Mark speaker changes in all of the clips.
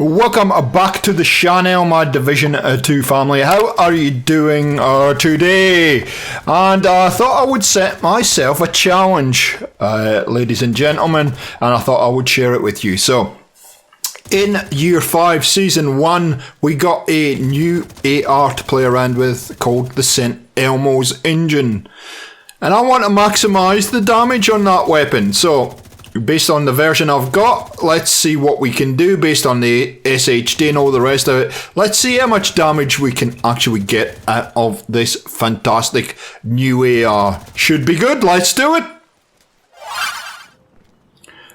Speaker 1: Welcome back to the Chanel Mad Division 2 family. How are you doing today? And I thought I would set myself a challenge, ladies and gentlemen, and I thought I would share it with you. So, in Year 5, Season 1, we got a new AR to play around with called the Elmos engine. And I want to maximise the damage on that weapon. So, based on the version I've got, let's see what we can do based on the SHD and all the rest of it. Let's see how much damage we can actually get out of this fantastic new AR. Should be good, let's do it!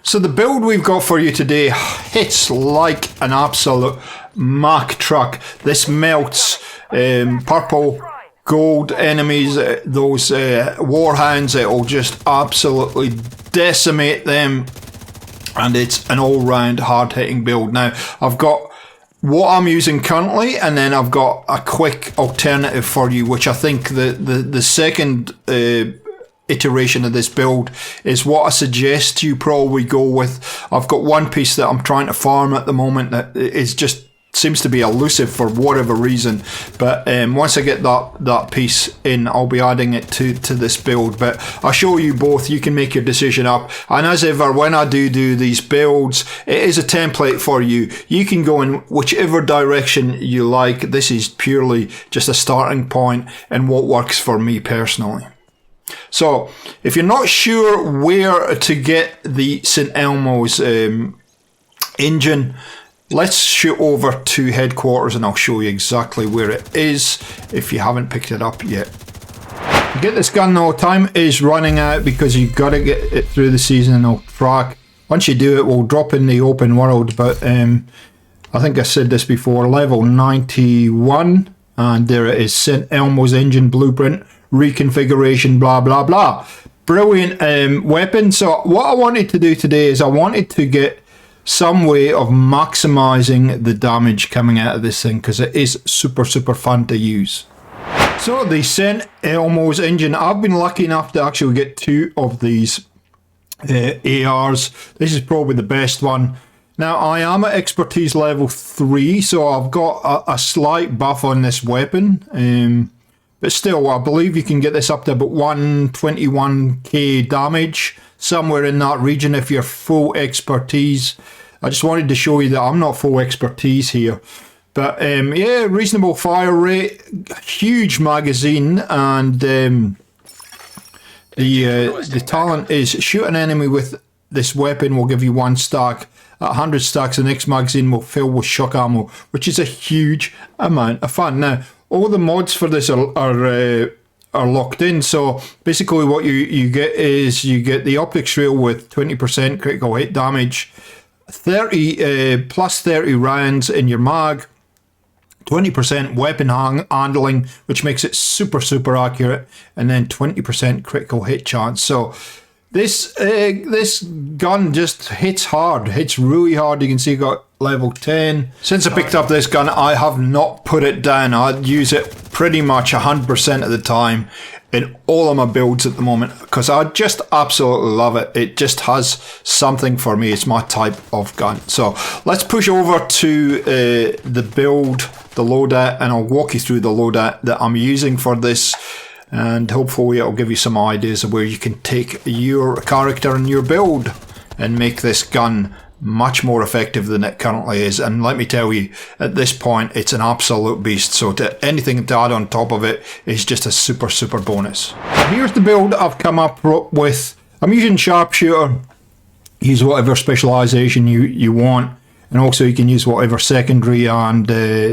Speaker 1: So the build we've got for you today hits like an absolute Mack truck. This melts purple, gold enemies, those warhounds, it'll just absolutely decimate them, and it's an all-round hard-hitting build. Now I've got what I'm using currently, and then I've got a quick alternative for you, which I think the second iteration of this build is what I suggest you probably go with. I've got one piece that I'm trying to farm at the moment that is just seems to be elusive for whatever reason, but once I get that piece in, I'll be adding it to this build. But I'll show you both, you can make your decision up, and as ever when I do these builds, it is a template for you. You can go in whichever direction you like. This is purely just a starting point and what works for me personally. So if you're not sure where to get the Elmos engine, let's shoot over to headquarters and I'll show you exactly where it is if you haven't picked it up yet. To get this gun though, time is running out because you've got to get it through the seasonal track. Once you do it, we'll drop in the open world, but I think I said this before, level 91, and there it is, Elmos engine blueprint, reconfiguration, blah blah blah. Brilliant weapon. So what I wanted to do today is I wanted to get some way of maximizing the damage coming out of this thing, because it is super fun to use. So the Elmos engine, I've been lucky enough to actually get two of these ARs. This is probably the best one. Now I am at expertise level 3, so I've got a slight buff on this weapon, but still I believe you can get this up to about 121k damage, somewhere in that region if you're full expertise. I just wanted to show you that I'm not full expertise here, but yeah, reasonable fire rate, huge magazine, and the talent is shoot an enemy with this weapon will give you 1 stack. At 100 stacks, the next magazine will fill with shock ammo, which is a huge amount of fun. Now all the mods for this are locked in, so basically what you get is you get the optics reel with 20% critical hit damage, 30 plus 30 rounds in your mag, 20% weapon handling, which makes it super accurate, and then 20% critical hit chance. So this gun just hits hard, hits really hard. You can see you got level 10. Since I picked up this gun, I have not put it down. I use it pretty much 100% of the time in all of my builds at the moment, because I just absolutely love it. It just has something for me. It's my type of gun. So let's push over to the build, the loadout, and I'll walk you through the loadout that I'm using for this, and hopefully it'll give you some ideas of where you can take your character and your build and make this gun much more effective than it currently is. And let me tell you, at this point it's an absolute beast, so anything to add on top of it is just a super bonus. Here's the build I've come up with. I'm using sharpshooter. Use whatever specialization you want, and also you can use whatever secondary and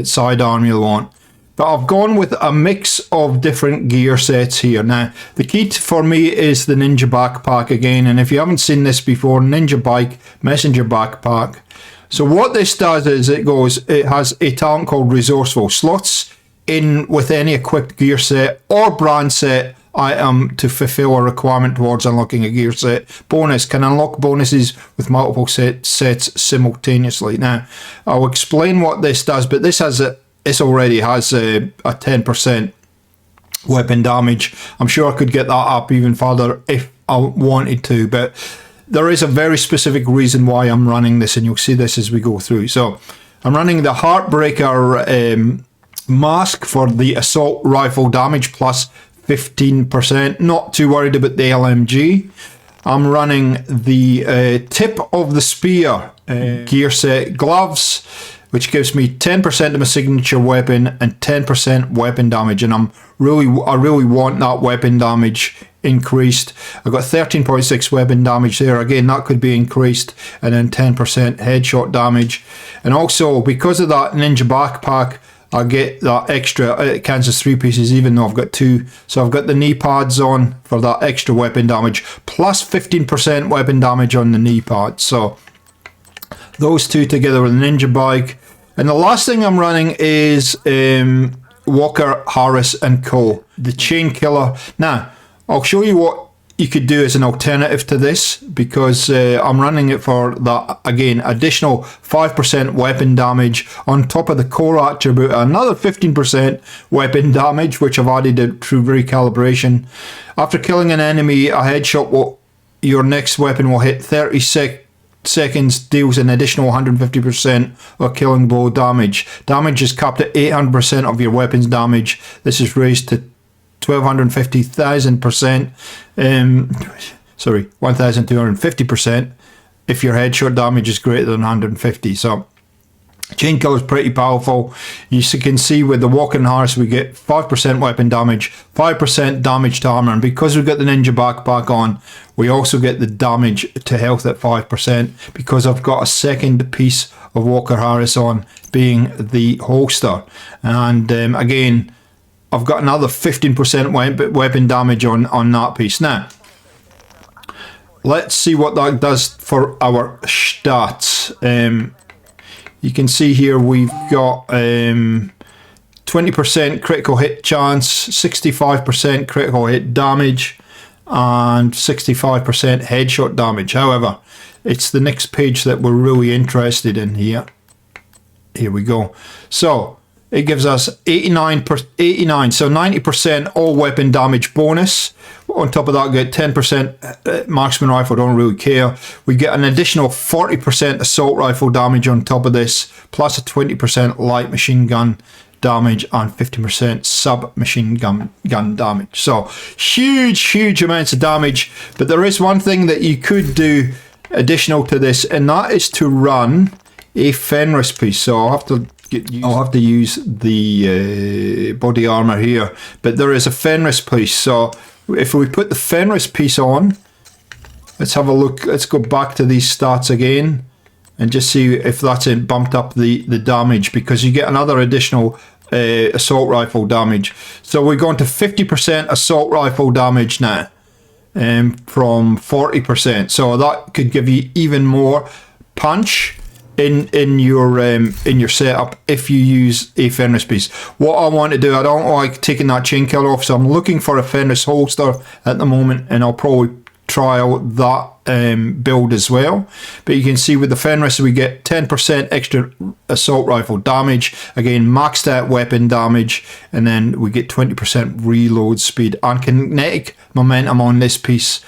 Speaker 1: sidearm you want. But I've gone with a mix of different gear sets here. Now, the key for me is the Ninja backpack again. And if you haven't seen this before, Ninja Bike Messenger backpack. So what this does is it has a talent called Resourceful. Slots in with any equipped gear set or brand set item to fulfill a requirement towards unlocking a gear set. Bonus, can unlock bonuses with multiple sets simultaneously. Now, I'll explain what this does, but this already has a 10% weapon damage. I'm sure I could get that up even further if I wanted to, but there is a very specific reason why I'm running this, and you'll see this as we go through. So I'm running the Heartbreaker mask for the assault rifle damage plus 15%. Not too worried about the LMG. I'm running the tip of the spear gear set gloves, which gives me 10% of my signature weapon and 10% weapon damage, and I really want that weapon damage increased. I've got 13.6 weapon damage there. Again, that could be increased, and then 10% headshot damage. And also, because of that ninja backpack, I get that extra, it counts as 3 pieces even though I've got 2. So I've got the knee pads on for that extra weapon damage, plus 15% weapon damage on the knee pads. So those two together with the ninja bike. And the last thing I'm running is Walker, Harris and Co. The chain killer. Now, I'll show you what you could do as an alternative to this, because I'm running it for that, again, additional 5% weapon damage on top of the core attribute, another 15% weapon damage, which I've added through recalibration. After killing an enemy, a headshot your next weapon will hit 30 seconds, deals an additional 150% of killing blow damage. Damage is capped at 800% of your weapon's damage. This is raised to 1,250% sorry, 1,250% if your headshot damage is greater than 150. So chain killer is pretty powerful. You can see with the Walker and Harris we get 5% weapon damage, 5% damage to armor, and because we've got the ninja backpack on, we also get the damage to health at 5%, because I've got a second piece of Walker Harris on, being the holster. And again, I've got another 15% weapon damage on that piece. Now, let's see what that does for our stats. You can see here we've got 20% critical hit chance, 65% critical hit damage, and 65% headshot damage. However, it's the next page that we're really interested in here. Here we go. So it gives us 89, so 90% all weapon damage bonus. On top of that, we get 10% marksman rifle, don't really care. We get an additional 40% assault rifle damage on top of this, plus a 20% light machine gun damage and 50% submachine gun damage. So huge amounts of damage. But there is one thing that you could do additional to this, and that is to run a Fenris piece. So I'll have to use the body armor here, but there is a Fenris piece. So if we put the Fenris piece on, let's have a look. Let's go back to these stats again and just see if that's bumped up the damage, because you get another additional assault rifle damage. So we're going to 50% assault rifle damage now, from 40%. So that could give you even more punch in your setup if you use a Fenris piece. What I want to do, I don't like taking that chain killer off, so I'm looking for a Fenris holster at the moment, and I'll probably try out that build as well. But you can see with the Fenris we get 10% extra assault rifle damage, again maxed out weapon damage, and then we get 20% reload speed and kinetic momentum on this piece.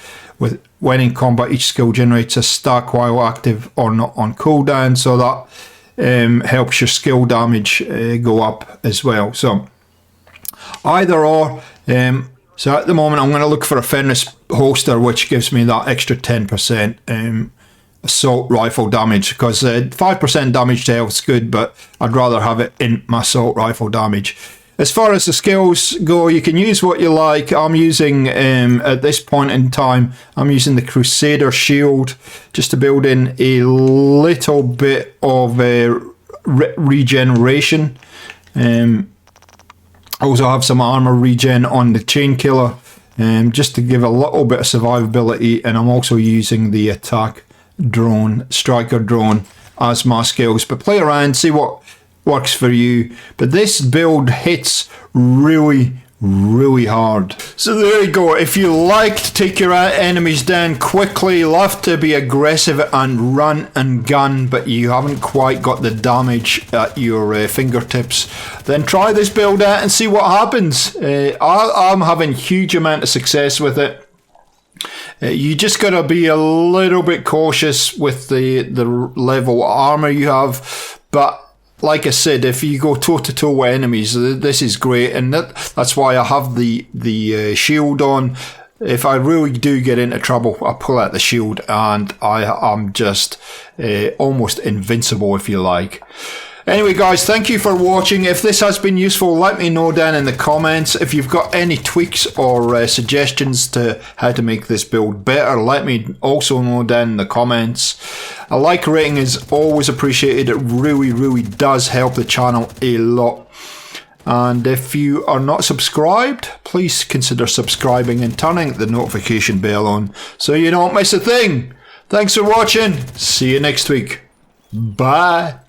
Speaker 1: When in combat, each skill generates a stack while active or not on cooldown, so that helps your skill damage go up as well. So either or. So at the moment I'm going to look for a Fenris holster, which gives me that extra 10% assault rifle damage, because 5% damage to health is good, but I'd rather have it in my assault rifle damage. As far as the skills go, you can use what you like. I'm using, at this point in time, I'm using the Crusader Shield just to build in a little bit of regeneration. I also have some armor regen on the chain killer, just to give a little bit of survivability, and I'm also using the attack drone, striker drone, as my skills. But play around, see what works for you. But this build hits really hard. So there you go. If you like to take your enemies down quickly, love to be aggressive and run and gun, but you haven't quite got the damage at your fingertips, then try this build out and see what happens. I'm having huge amount of success with it. You just gotta be a little bit cautious with the level armor you have, but like I said, if you go toe-to-toe with enemies, this is great, and that's why I have the shield on. If I really do get into trouble, I pull out the shield, and I'm just almost invincible, if you like. Anyway, guys, thank you for watching. If this has been useful, let me know down in the comments. If you've got any tweaks or suggestions to how to make this build better, let me also know down in the comments. A like rating is always appreciated. It really, really does help the channel a lot. And if you are not subscribed, please consider subscribing and turning the notification bell on so you don't miss a thing. Thanks for watching. See you next week. Bye.